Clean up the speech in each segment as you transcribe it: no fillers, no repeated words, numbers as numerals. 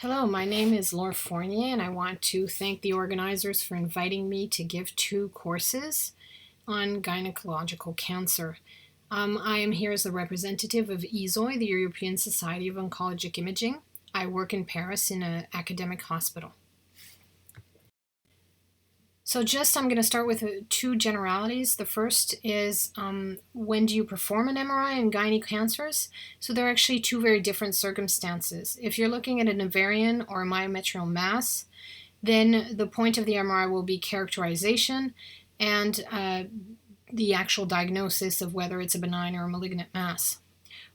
Hello, my name is Laure Fournier, and I want to thank the organizers for inviting me to give 2 courses on gynecological cancer. I am here as the representative of ESOI, the European Society of Oncologic Imaging. I work in Paris in an academic hospital. So I'm going to start with 2 generalities. The first is when do you perform an MRI in gynae cancers? So there are actually 2 very different circumstances. If you're looking at an ovarian or a myometrial mass, then the point of the MRI will be characterization and the actual diagnosis of whether it's a benign or a malignant mass.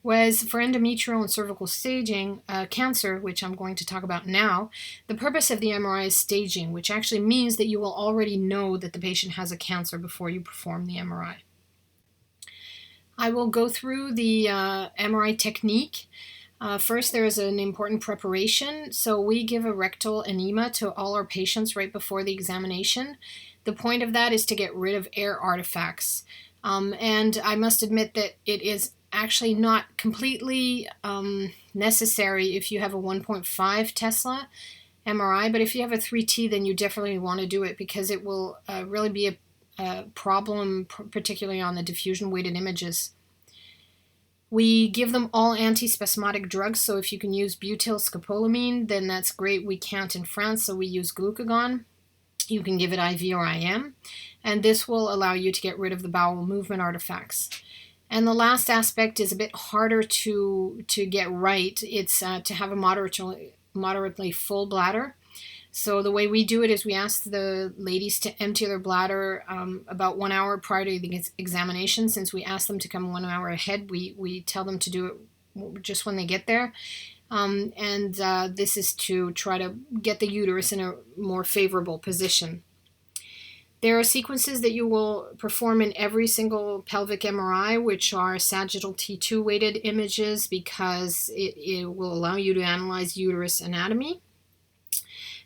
Whereas for endometrial and cervical staging cancer, which I'm going to talk about now, the purpose of the MRI is staging, which actually means that you will already know that the patient has a cancer before you perform the MRI. I will go through the MRI technique. First, there is an important preparation. So we give a rectal enema to all our patients right before the examination. The point of that is to get rid of air artifacts. And I must admit that it is actually not completely necessary if you have a 1.5 Tesla MRI, but if you have a 3T, then you definitely want to do it because it will really be a problem, particularly on the diffusion-weighted images. We give them all antispasmodic drugs, so if you can use butylscopolamine, then that's great. We can't in France, so we use glucagon. You can give it IV or IM, and this will allow you to get rid of the bowel movement artifacts. And the last aspect is a bit harder to get right. It's to have a moderately full bladder. So the way we do it is we ask the ladies to empty their bladder about 1 hour prior to the examination. Since we ask them to come 1 hour ahead, we tell them to do it just when they get there. This is to try to get the uterus in a more favorable position. There are sequences that you will perform in every single pelvic MRI, which are sagittal T2 weighted images because it will allow you to analyze uterus anatomy.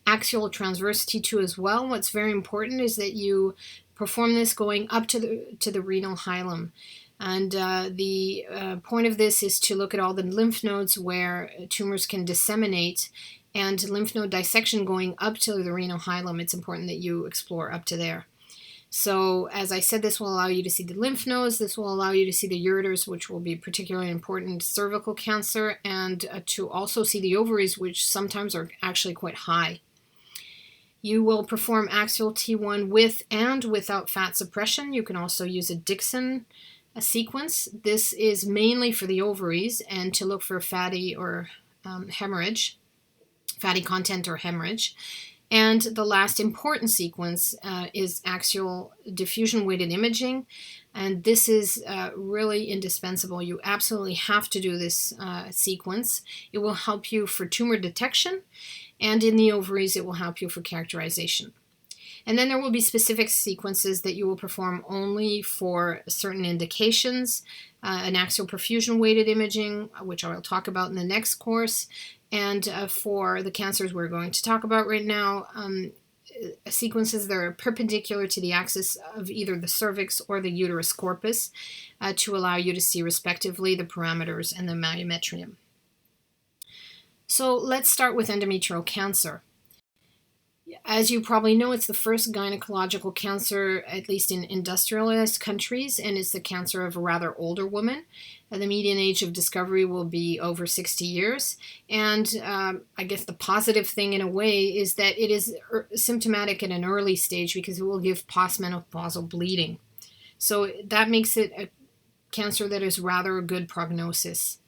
Axial transverse T2 as well. What's very important is that you perform this going up to the renal hilum. And the point of this is to look at all the lymph nodes where tumors can disseminate, and lymph node dissection going up to the renal hilum. It's important that you explore up to there. So as I said, this will allow you to see the lymph nodes. This will allow you to see the ureters, which will be particularly important, cervical cancer, and to also see the ovaries, which sometimes are actually quite high. You will perform axial T1 with and without fat suppression. You can also use a Dixon sequence. This is mainly for the ovaries and to look for fatty or hemorrhage, fatty content or hemorrhage. And the last important sequence is axial diffusion-weighted imaging, and this is really indispensable. You absolutely have to do this sequence. It will help you for tumor detection, and in the ovaries, it will help you for characterization. And then there will be specific sequences that you will perform only for certain indications, an axial perfusion-weighted imaging, which I will talk about in the next course, and for the cancers we're going to talk about right now, sequences that are perpendicular to the axis of either the cervix or the uterus corpus to allow you to see respectively the parameters and the myometrium. So let's start with endometrial cancer. As you probably know, it's the first gynecological cancer, at least in industrialized countries, and it's the cancer of a rather older woman. The median age of discovery will be over 60 years. And I guess the positive thing in a way is that it is symptomatic at an early stage because it will give postmenopausal bleeding. So that makes it a cancer that is rather a good prognosis.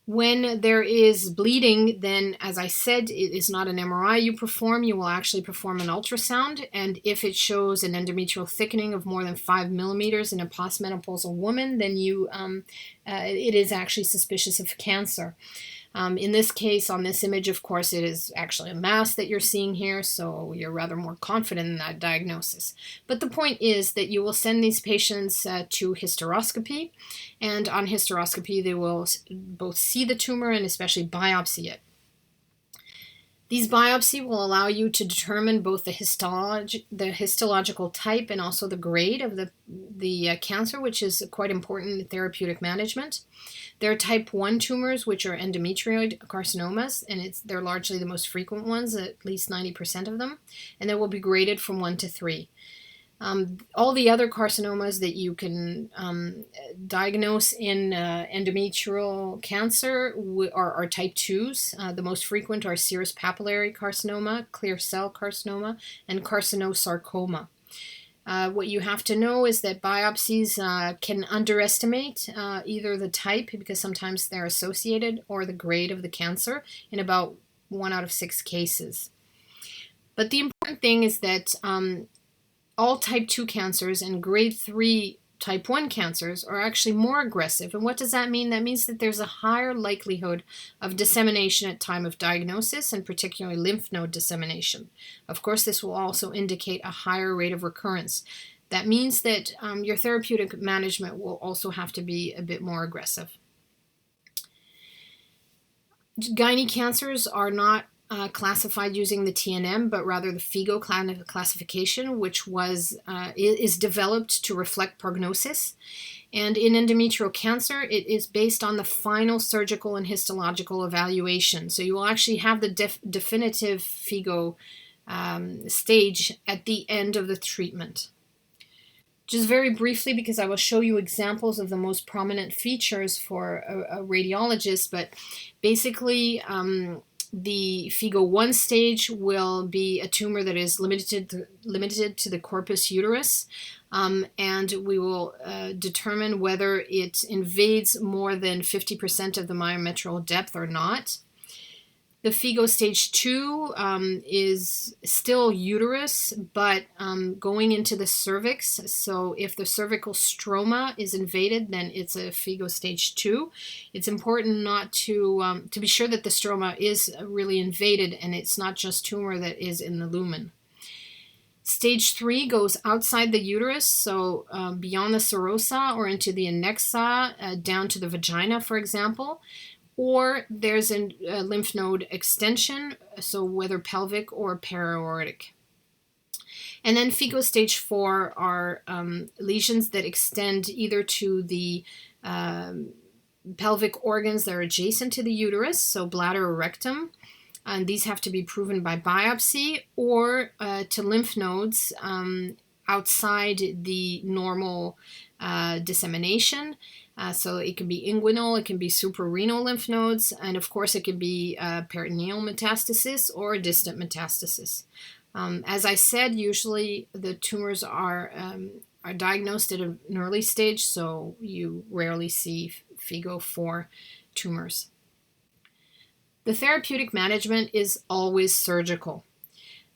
When there is bleeding, then, as I said, it is not an MRI you perform. You will actually perform an ultrasound, and if it shows an endometrial thickening of more than 5 millimeters in a postmenopausal woman, then it is actually suspicious of cancer. In this case, on this image, of course, it is actually a mass that you're seeing here, so you're rather more confident in that diagnosis. But the point is that you will send these patients to hysteroscopy, and on hysteroscopy, they will both see the tumor and especially biopsy it. These biopsy will allow you to determine both the histological type and also the grade of the cancer, which is quite important in therapeutic management. There are type 1 tumors, which are endometrioid carcinomas, and they're largely the most frequent ones, at least 90% of them, and they will be graded from 1 to 3. All the other carcinomas that you can diagnose in endometrial cancer are type 2s. The most frequent are serous papillary carcinoma, clear cell carcinoma, and carcinosarcoma. What you have to know is that biopsies can underestimate either the type, because sometimes they're associated, or the grade of the cancer in about 1 out of 6 cases. But the important thing is that all type 2 cancers and grade 3 type 1 cancers are actually more aggressive. And what does that mean? That means that there's a higher likelihood of dissemination at time of diagnosis, and particularly lymph node dissemination. Of course, this will also indicate a higher rate of recurrence. That means that your therapeutic management will also have to be a bit more aggressive. Gynae cancers are not classified using the TNM, but rather the FIGO classification, which is developed to reflect prognosis. And in endometrial cancer, it is based on the final surgical and histological evaluation. So you will actually have the definitive FIGO stage at the end of the treatment. Just very briefly, because I will show you examples of the most prominent features for a radiologist, but basically, the FIGO 1 stage will be a tumor that is limited to the corpus uterus, and we will determine whether it invades more than 50% of the myometrial depth or not. The FIGO stage 2 is still uterus, but going into the cervix. So if the cervical stroma is invaded, then it's a FIGO stage 2. It's important not to be sure that the stroma is really invaded and it's not just tumor that is in the lumen. Stage 3 goes outside the uterus, so beyond the serosa or into the annexa, down to the vagina, for example. Or there's a lymph node extension, so whether pelvic or para-aortic. And then FIGO stage 4 are lesions that extend either to the pelvic organs that are adjacent to the uterus, so bladder or rectum, and these have to be proven by biopsy, or to lymph nodes outside the normal dissemination. So it can be inguinal, it can be suprarenal lymph nodes, and of course it can be peritoneal metastasis or distant metastasis. As I said, usually the tumors are diagnosed at an early stage, so you rarely see FIGO 4 tumors. The therapeutic management is always surgical.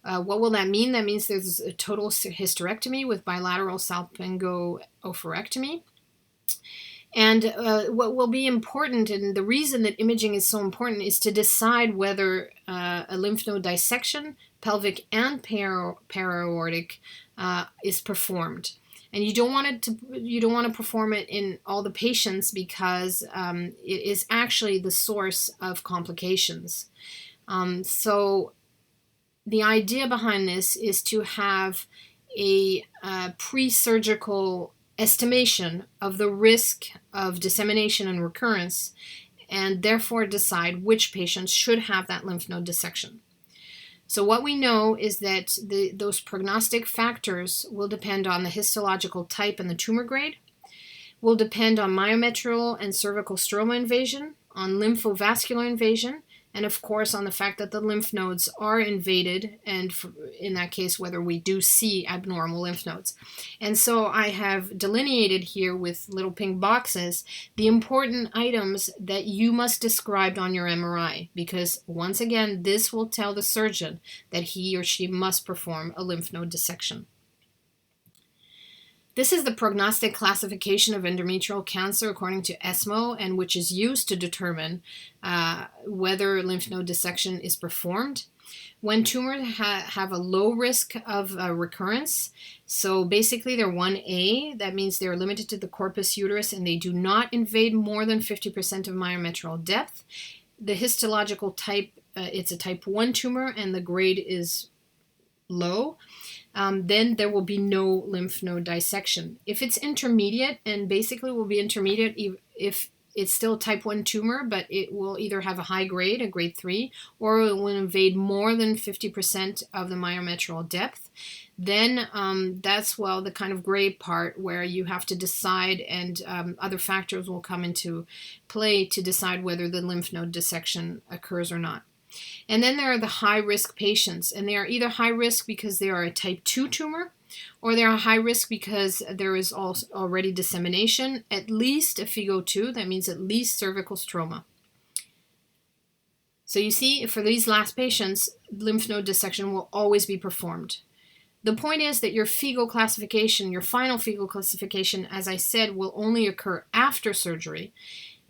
What will that mean? That means there's a total hysterectomy with bilateral salpingo-oophorectomy. And what will be important, and the reason that imaging is so important, is to decide whether a lymph node dissection, pelvic and para-aortic, is performed. And you don't want to perform it in all the patients, because it is actually the source of complications. So the idea behind this is to have a pre-surgical estimation of the risk of dissemination and recurrence, and therefore decide which patients should have that lymph node dissection. So what we know is that those prognostic factors will depend on the histological type and the tumor grade, will depend on myometrial and cervical stroma invasion, on lymphovascular invasion, and of course on the fact that the lymph nodes are invaded, and in that case whether we do see abnormal lymph nodes. And so I have delineated here with little pink boxes the important items that you must describe on your MRI, because once again this will tell the surgeon that he or she must perform a lymph node dissection. This is the prognostic classification of endometrial cancer according to ESMO, and which is used to determine whether lymph node dissection is performed. When tumors have a low risk of recurrence, so basically they're 1A, that means they're limited to the corpus uterus and they do not invade more than 50% of myometrial depth. The histological type it's a type 1 tumor and the grade is low, then there will be no lymph node dissection. If it's intermediate, and basically will be intermediate if it's still a type 1 tumor, but it will either have a high grade, a grade 3, or it will invade more than 50% of the myometrial depth, then that's, well, the kind of gray part where you have to decide, and other factors will come into play to decide whether the lymph node dissection occurs or not. And then there are the high-risk patients, and they are either high risk because they are a type 2 tumor, or they are high risk because there is also already dissemination, at least a FIGO2, that means at least cervical stroma. So you see, for these last patients, lymph node dissection will always be performed. The point is that your FIGO classification, your final FIGO classification, as I said, will only occur after surgery.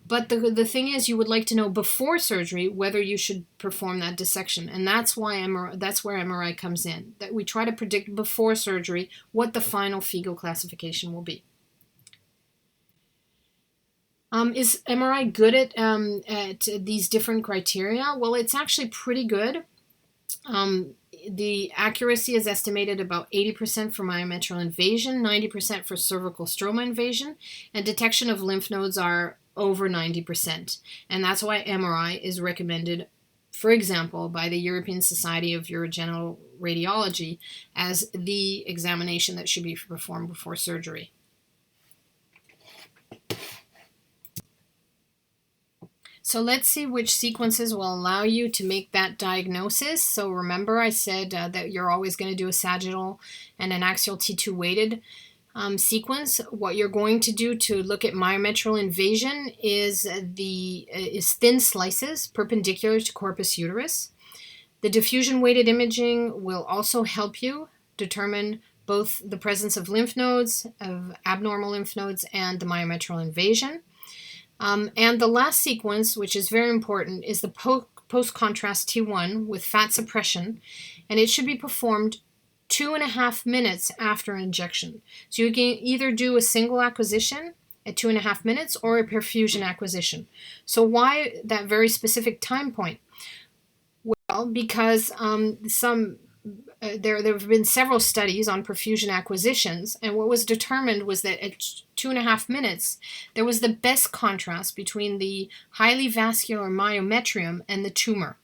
But the thing is, you would like to know before surgery whether you should perform that dissection, and that's why that's where MRI comes in. That we try to predict before surgery what the final FIGO classification will be. Is MRI good at these different criteria? Well, it's actually pretty good. The accuracy is estimated about 80% for myometrial invasion, 90% for cervical stroma invasion, and detection of lymph nodes are over 90%. And that's why MRI is recommended, for example, by the European Society of Urogenital Radiology as the examination that should be performed before surgery. So let's see which sequences will allow you to make that diagnosis. So remember I said that you're always going to do a sagittal and an axial T2 weighted sequence. What you're going to do to look at myometrial invasion is thin slices perpendicular to corpus uterus. The diffusion weighted imaging will also help you determine both the presence of lymph nodes, of abnormal lymph nodes, and the myometrial invasion. And the last sequence, which is very important, is the post-contrast T1 with fat suppression, and it should be performed 2.5 minutes after injection. So you can either do a single acquisition at 2.5 minutes or a perfusion acquisition. So why that very specific time point? Well, because there have been several studies on perfusion acquisitions, and what was determined was that at 2.5 minutes, there was the best contrast between the highly vascular myometrium and the tumor.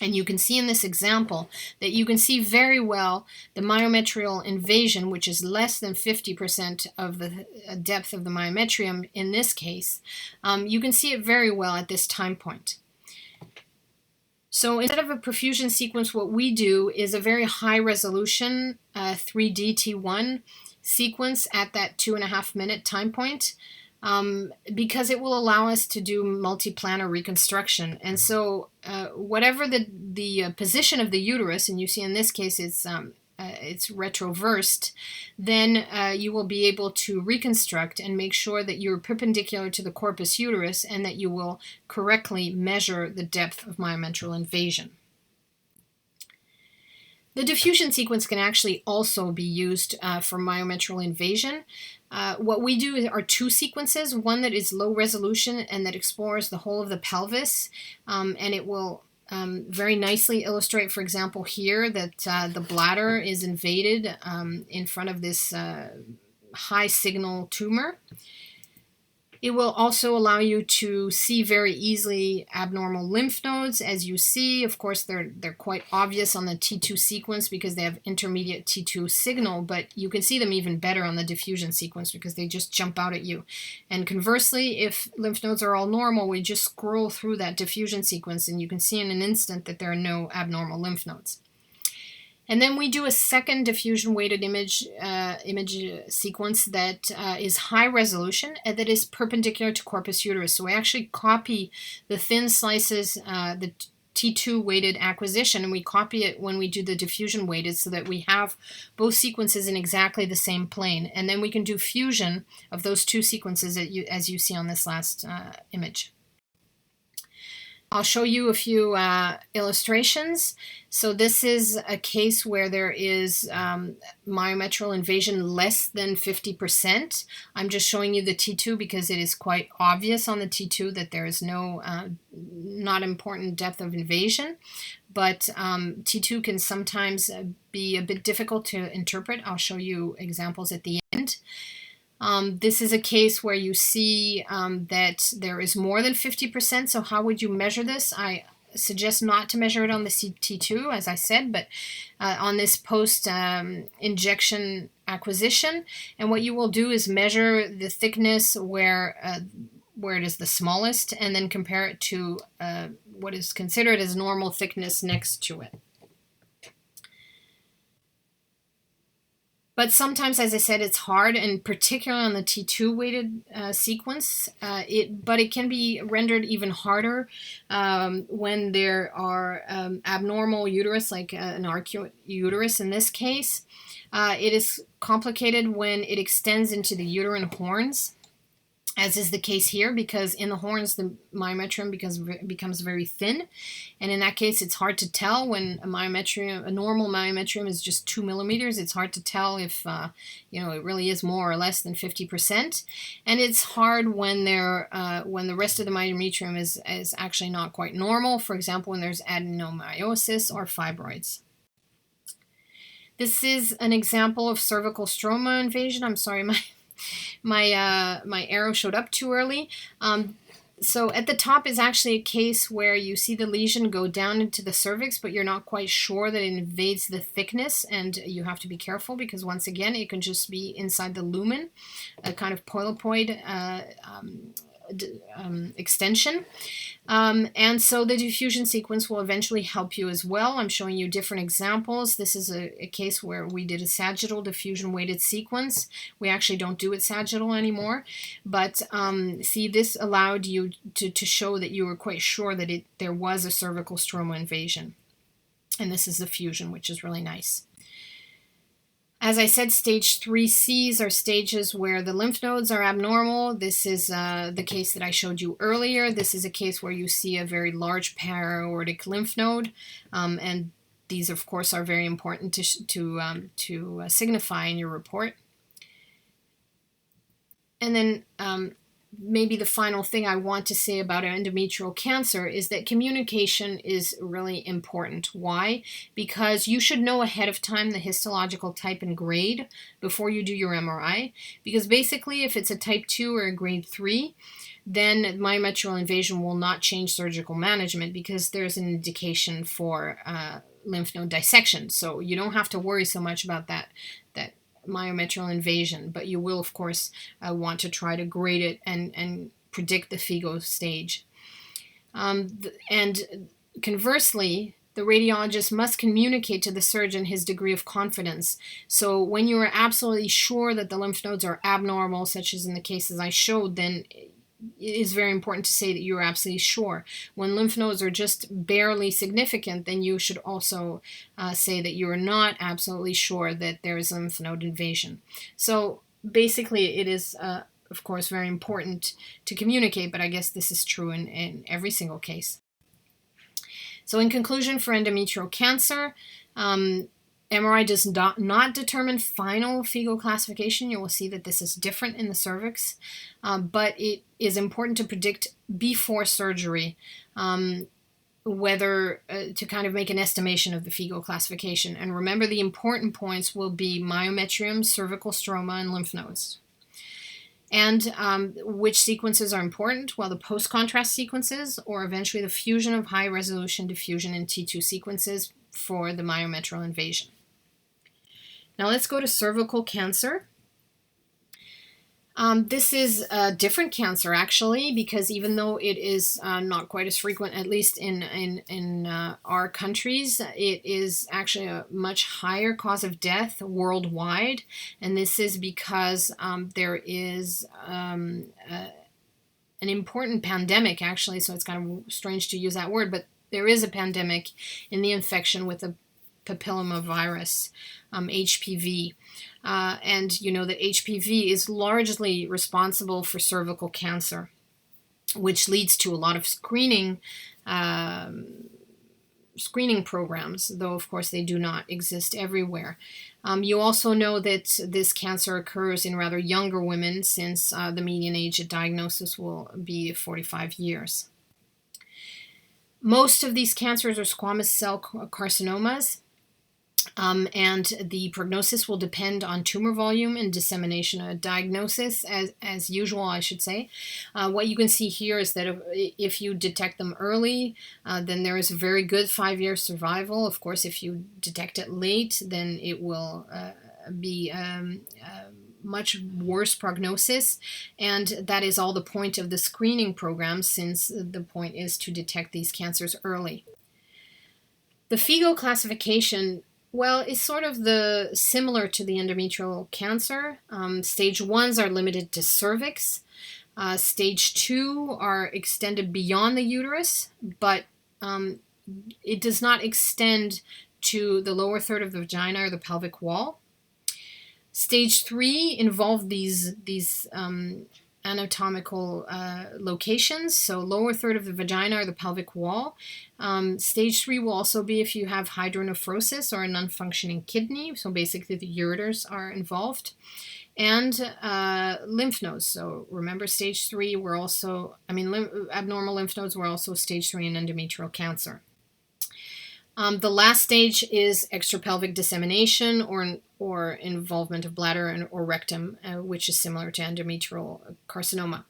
And you can see in this example that you can see very well the myometrial invasion, which is less than 50% of the depth of the myometrium in this case. You can see it very well at this time point. So instead of a perfusion sequence, what we do is a very high resolution 3D T1 sequence at that 2.5 minute time point, because it will allow us to do multiplanar reconstruction. And so whatever the position of the uterus, and you see in this case it's retroversed, then you will be able to reconstruct and make sure that you're perpendicular to the corpus uterus and that you will correctly measure the depth of myometrial invasion. The diffusion sequence can actually also be used for myometrial invasion. What we do are two sequences, one that is low resolution and that explores the whole of the pelvis, and it will very nicely illustrate, for example, here that the bladder is invaded in front of this high signal tumor. It will also allow you to see very easily abnormal lymph nodes. As you see, of course, they're quite obvious on the T2 sequence because they have intermediate T2 signal, but you can see them even better on the diffusion sequence because they just jump out at you. And conversely, if lymph nodes are all normal, we just scroll through that diffusion sequence and you can see in an instant that there are no abnormal lymph nodes. And then we do a second diffusion weighted image sequence that is high resolution and that is perpendicular to corpus uterus. So we actually copy the thin slices, the T2 weighted acquisition, and we copy it when we do the diffusion weighted so that we have both sequences in exactly the same plane. And then we can do fusion of those two sequences as you see on this last image. I'll show you a few illustrations. So this is a case where there is myometrial invasion less than 50%. I'm just showing you the T2 because it is quite obvious on the T2 that there is no not important depth of invasion. But T2 can sometimes be a bit difficult to interpret. I'll show you examples at the end. This is a case where you see that there is more than 50%, so how would you measure this? I suggest not to measure it on the T2, as I said, but on this post-injection acquisition. And what you will do is measure the thickness where it is the smallest, and then compare it to what is considered as normal thickness next to it. But sometimes, as I said, it's hard, and particularly on the T2 weighted sequence, but it can be rendered even harder when there are abnormal uterus, like an arcuate uterus in this case. It is complicated when it extends into the uterine horns, as is the case here, because in the horns the myometrium becomes very thin, and in that case it's hard to tell when a normal myometrium is just 2 millimeters. It's hard to tell if it really is more or less than 50%, and it's hard when when the rest of the myometrium is actually not quite normal. For example, when there's adenomyosis or fibroids. This is an example of cervical stroma invasion. I'm sorry, my arrow showed up too early. So at the top is actually a case where you see the lesion go down into the cervix, but you're not quite sure that it invades the thickness, and you have to be careful because, once again, it can just be inside the lumen, a kind of polypoid extension. And so the diffusion sequence will eventually help you as well. I'm showing you different examples. This is a case where we did a sagittal diffusion weighted sequence. We actually don't do it sagittal anymore, but see, this allowed you to show that you were quite sure that there was a cervical stroma invasion. And this is the fusion, which is really nice. As I said, stage 3Cs are stages where the lymph nodes are abnormal. This is the case that I showed you earlier. This is a case where you see a very large para-aortic lymph node, and these, of course, are very important to signify in your report. And then maybe the final thing I want to say about endometrial cancer is that communication is really important. Why? Because you should know ahead of time the histological type and grade before you do your MRI. Because basically, if it's a type 2 or a grade 3, then myometrial invasion will not change surgical management because there's an indication for lymph node dissection. So you don't have to worry so much about that myometrial invasion, but you will, of course, want to try to grade it and predict the FIGO stage. And conversely, the radiologist must communicate to the surgeon his degree of confidence. So when you are absolutely sure that the lymph nodes are abnormal, such as in the cases I showed, then it is very important to say that you're absolutely sure. When lymph nodes are just barely significant, then you should also say that you are not absolutely sure that there is lymph node invasion. So basically, it is, of course, very important to communicate, but I guess this is true in every single case. So in conclusion, for endometrial cancer, MRI does not determine final FIGO classification. You will see that this is different in the cervix, but it is important to predict before surgery whether to kind of make an estimation of the FIGO classification. And remember, the important points will be myometrium, cervical stroma, and lymph nodes. And which sequences are important? Well, the post-contrast sequences, or eventually the fusion of high-resolution diffusion and T2 sequences for the myometrial invasion. Now let's go to cervical cancer. This is a different cancer, actually, because even though it is not quite as frequent, at least in our countries, it is actually a much higher cause of death worldwide, and this is because there is an important pandemic, actually, so it's kind of strange to use that word, but there is a pandemic in the infection with the papillomavirus, HPV. And you know that HPV is largely responsible for cervical cancer, which leads to a lot of screening screening programs, though of course they do not exist everywhere. You also know that this cancer occurs in rather younger women, since the median age at diagnosis will be 45 years. Most of these cancers are squamous cell carcinomas, and the prognosis will depend on tumor volume and dissemination. A diagnosis, as usual, I should say. What you can see here is that if you detect them early, then there is a very good 5-year survival. Of course, if you detect it late, then it will be much worse prognosis, and that is all the point of the screening program, since the point is to detect these cancers early. The FIGO classification, well, it's sort of similar to the endometrial cancer. Stage 1s are limited to cervix. Stage 2 are extended beyond the uterus, but it does not extend to the lower third of the vagina or the pelvic wall. Stage 3 involve these anatomical locations, so lower third of the vagina or the pelvic wall. Stage 3 will also be if you have hydronephrosis or a non-functioning kidney, so basically the ureters are involved, and lymph nodes. So remember, stage 3 were also, abnormal lymph nodes were also stage 3 in endometrial cancer. The last stage is extrapelvic dissemination or involvement of bladder or rectum, which is similar to endometrial carcinoma.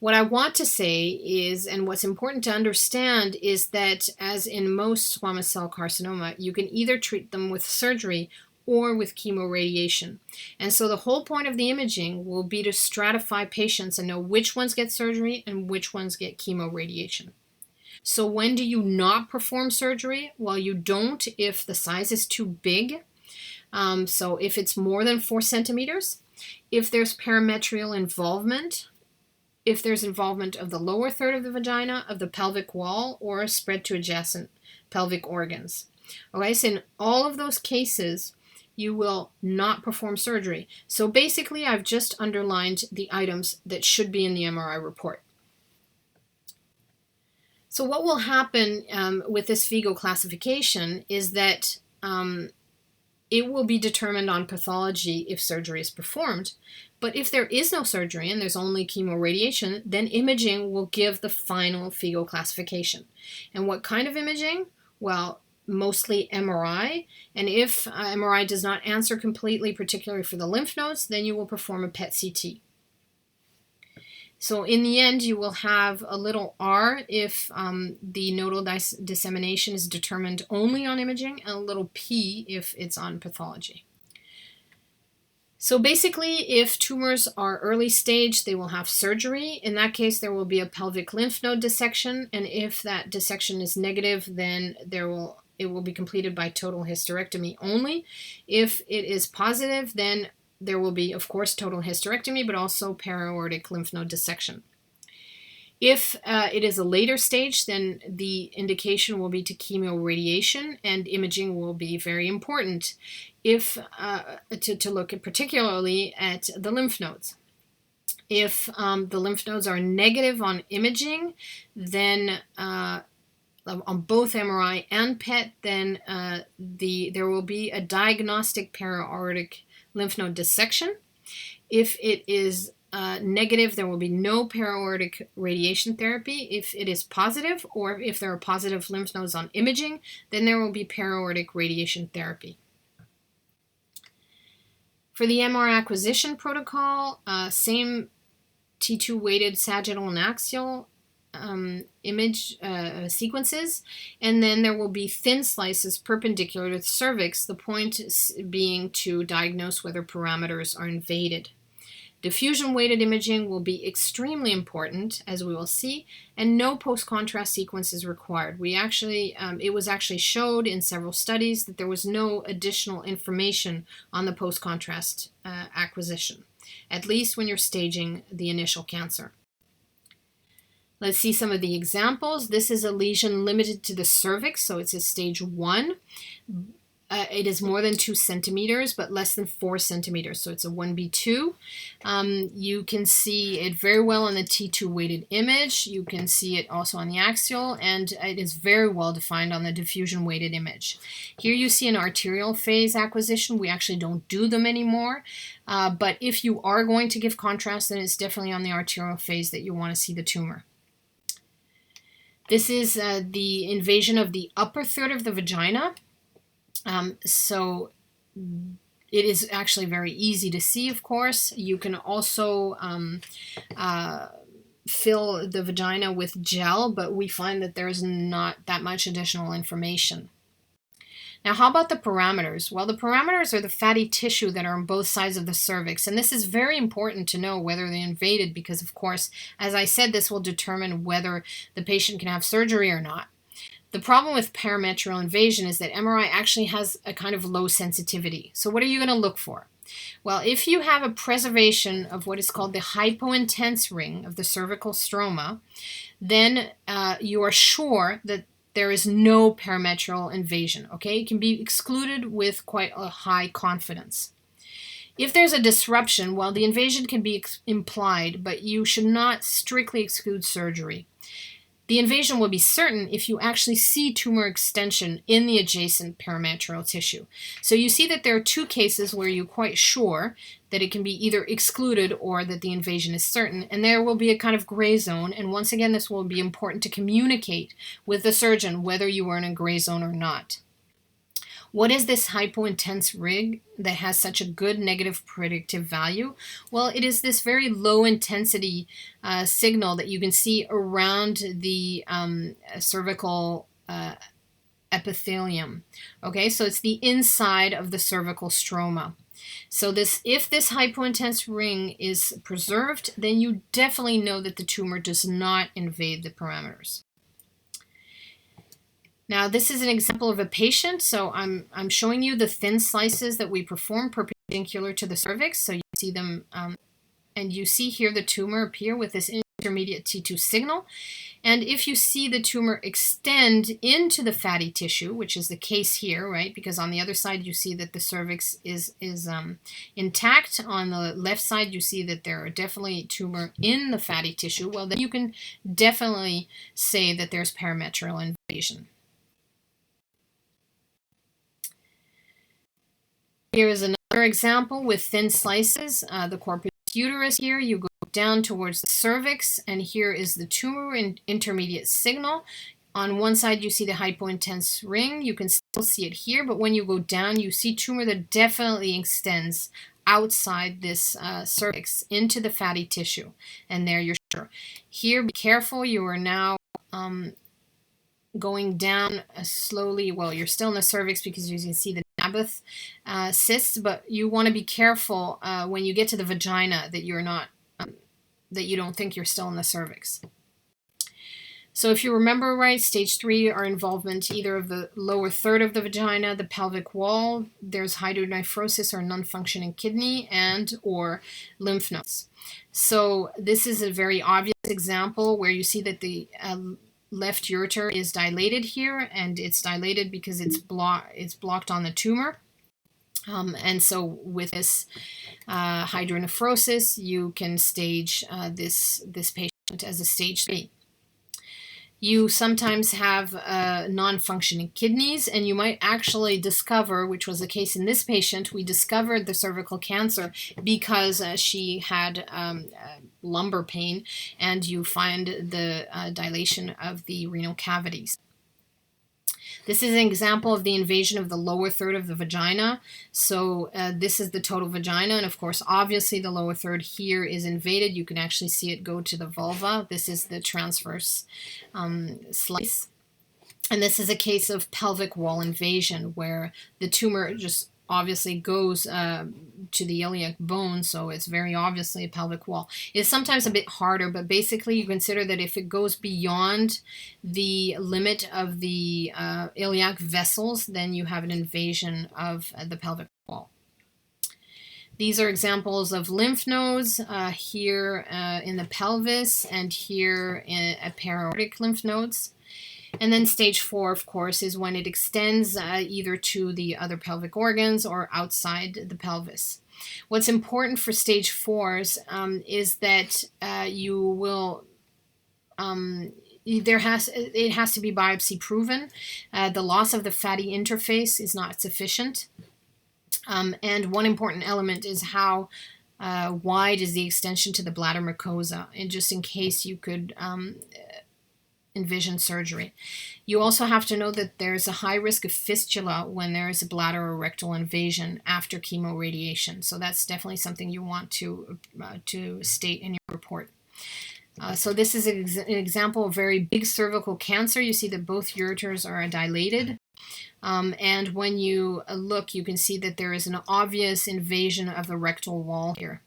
What I want to say is, and what's important to understand, is that as in most squamous cell carcinoma, you can either treat them with surgery or with chemoradiation. And so the whole point of the imaging will be to stratify patients and know which ones get surgery and which ones get chemoradiation. So when do you not perform surgery? Well, you don't if the size is too big. So if it's more than 4 centimeters, if there's perimetrial involvement, if there's involvement of the lower third of the vagina, of the pelvic wall, or a spread to adjacent pelvic organs. Okay, so in all of those cases, you will not perform surgery. So basically, I've just underlined the items that should be in the MRI report. So what will happen with this FIGO classification is that it will be determined on pathology if surgery is performed. But if there is no surgery and there's only chemoradiation, then imaging will give the final FIGO classification. And what kind of imaging? Well, mostly MRI. And if MRI does not answer completely, particularly for the lymph nodes, then you will perform a PET-CT. So in the end, you will have a little r if the nodal dissemination is determined only on imaging, and a little p if it's on pathology. So basically, if tumors are early stage, they will have surgery. In that case, there will be a pelvic lymph node dissection, and if that dissection is negative, then it will be completed by total hysterectomy only. If it is positive, then there will be, of course, total hysterectomy, but also para-aortic lymph node dissection. If it is a later stage, then the indication will be to chemoradiation, and imaging will be very important if to look at particularly at the lymph nodes. If the lymph nodes are negative on imaging, then on both MRI and PET, then there will be a diagnostic para-aortic lymph node dissection. If it is negative, there will be no para-aortic radiation therapy. If it is positive, or if there are positive lymph nodes on imaging, then there will be para-aortic radiation therapy. For the MR acquisition protocol, same T2 weighted sagittal and axial image sequences, and then there will be thin slices perpendicular to the cervix, the point being to diagnose whether parameters are invaded. Diffusion weighted imaging will be extremely important, as we will see, and no post-contrast sequence is required. It was actually showed in several studies that there was no additional information on the post-contrast acquisition, at least when you're staging the initial cancer. Let's see some of the examples. This is a lesion limited to the cervix, so it's a stage 1. it is more than 2 centimeters, but less than 4 centimeters. So it's a 1B2. You can see it very well on the T2 weighted image. You can see it also on the axial, and it is very well defined on the diffusion weighted image. Here you see an arterial phase acquisition. We actually don't do them anymore. But if you are going to give contrast, then it's definitely on the arterial phase that you want to see the tumor. This is the invasion of the upper third of the vagina. So it is actually very easy to see, of course. You can also fill the vagina with gel, but we find that there's not that much additional information. Now, how about the parameters? Well, the parameters are the fatty tissue that are on both sides of the cervix, and this is very important to know whether they invaded because, of course, as I said, this will determine whether the patient can have surgery or not. The problem with parametrial invasion is that MRI actually has a kind of low sensitivity. So what are you going to look for? Well, if you have a preservation of what is called the hypointense ring of the cervical stroma, then you are sure that there is no parametrial invasion, okay? It can be excluded with quite a high confidence. If there's a disruption, well, the invasion can be implied, but you should not strictly exclude surgery. The invasion will be certain if you actually see tumor extension in the adjacent parametrial tissue. So you see that there are 2 cases where you're quite sure that it can be either excluded or that the invasion is certain, and there will be a kind of gray zone, and once again this will be important to communicate with the surgeon whether you are in a gray zone or not. What is this hypointense rig that has such a good negative predictive value? Well, it is this very low intensity signal that you can see around the cervical epithelium. Okay, so it's the inside of the cervical stroma. So if this hypointense ring is preserved, then you definitely know that the tumor does not invade the parameters. Now, this is an example of a patient, so I'm showing you the thin slices that we perform perpendicular to the cervix, so you see them, and you see here the tumor appear with this intermediate T2 signal, and if you see the tumor extend into the fatty tissue, which is the case here, right, because on the other side you see that the cervix is intact, on the left side you see that there are definitely tumor in the fatty tissue, well, then you can definitely say that there's parametrial invasion. Here is another example with thin slices. The corpus uterus here, you go down towards the cervix, and here is the tumor in intermediate signal. On one side you see the hypointense ring, you can still see it here, but when you go down you see tumor that definitely extends outside this cervix into the fatty tissue, and there you're sure. Here, be careful, you are now going down slowly. Well, you're still in the cervix because you can see the Naboth cysts, but you want to be careful when you get to the vagina that you're not, that you don't think you're still in the cervix. So if you remember right, stage 3 are involvement either of the lower third of the vagina, the pelvic wall, there's hydronephrosis or non-functioning kidney, and or lymph nodes. So this is a very obvious example where you see that the left ureter is dilated here, and it's dilated because it's blocked on the tumor. And so with this hydronephrosis, you can stage this patient as a stage 3. You sometimes have non-functioning kidneys, and you might actually discover, which was the case in this patient, we discovered the cervical cancer because she had lumbar pain, and you find the dilation of the renal cavities. This is an example of the invasion of the lower third of the vagina. So this is the total vagina, and of course, obviously the lower third here is invaded. You can actually see it go to the vulva. This is the transverse slice. And this is a case of pelvic wall invasion where the tumor just obviously goes to the iliac bone, so it's very obviously a pelvic wall. It's sometimes a bit harder, but basically you consider that if it goes beyond the limit of the iliac vessels, then you have an invasion of the pelvic wall. These are examples of lymph nodes here in the pelvis, and here in aortic lymph nodes. And then stage 4, of course, is when it extends either to the other pelvic organs or outside the pelvis. What's important for stage 4s is that you will it has to be biopsy proven. The loss of the fatty interface is not sufficient. And one important element is how wide is the extension to the bladder mucosa, and just in case you could envision surgery. You also have to know that there's a high risk of fistula when there is a bladder or rectal invasion after chemoradiation. So that's definitely something you want to state in your report. So this is an example of very big cervical cancer. You see that both ureters are dilated. And when you look, you can see that there is an obvious invasion of the rectal wall here.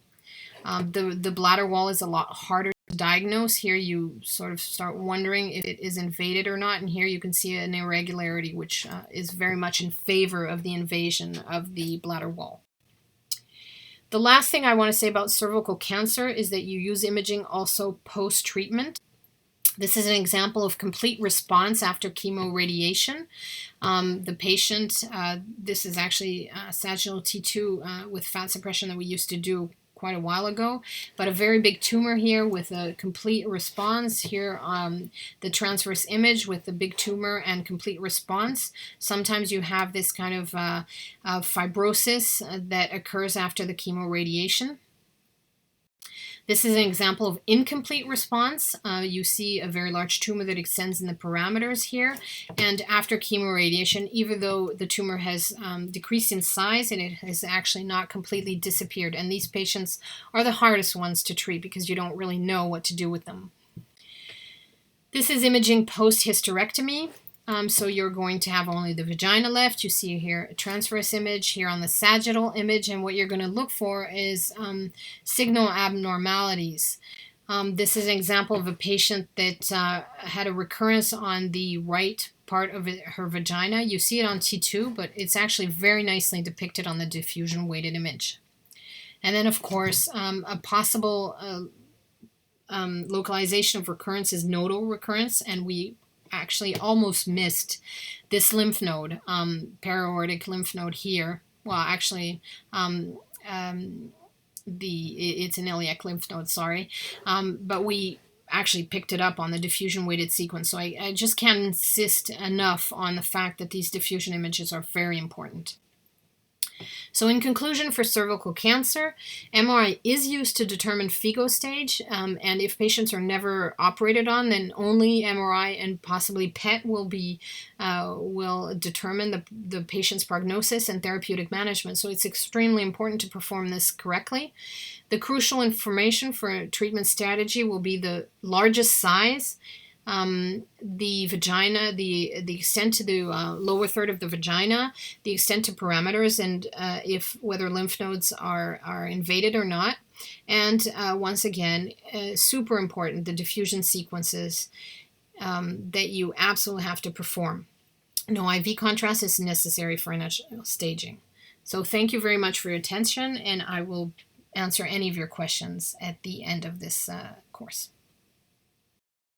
The bladder wall is a lot harder to diagnose. Here you sort of start wondering if it is invaded or not. And here you can see an irregularity, which is very much in favor of the invasion of the bladder wall. The last thing I want to say about cervical cancer is that you use imaging also post-treatment. This is an example of complete response after chemoradiation. The patient, this is actually sagittal T2 with fat suppression that we used to do quite a while ago, but a very big tumor here with a complete response. Here, the transverse image with the big tumor and complete response. Sometimes you have this kind of fibrosis that occurs after the chemoradiation. This is an example of incomplete response. You see a very large tumor that extends in the parameters here. And after chemoradiation, even though the tumor has decreased in size, and it has actually not completely disappeared. And these patients are the hardest ones to treat because you don't really know what to do with them. This is imaging post-hysterectomy. So you're going to have only the vagina left. You see here a transverse image here on the sagittal image, and what you're going to look for is signal abnormalities. This is an example of a patient that had a recurrence on the right part of her vagina. You see it on T2, but it's actually very nicely depicted on the diffusion weighted image. And then, of course, a possible localization of recurrence is nodal recurrence, and we actually almost missed this lymph node, para-aortic lymph node here. Well, actually, it's an iliac lymph node, sorry. But we actually picked it up on the diffusion weighted sequence. So I just can't insist enough on the fact that these diffusion images are very important. So in conclusion, for cervical cancer, MRI is used to determine FIGO stage, and if patients are never operated on, then only MRI and possibly PET will determine the patient's prognosis and therapeutic management. So it's extremely important to perform this correctly. The crucial information for treatment strategy will be the largest size, the vagina, the extent to the lower third of the vagina, the extent to parameters, and whether lymph nodes are invaded or not. And once again, super important, the diffusion sequences that you absolutely have to perform. No IV contrast is necessary for initial staging. So thank you very much for your attention, and I will answer any of your questions at the end of this course.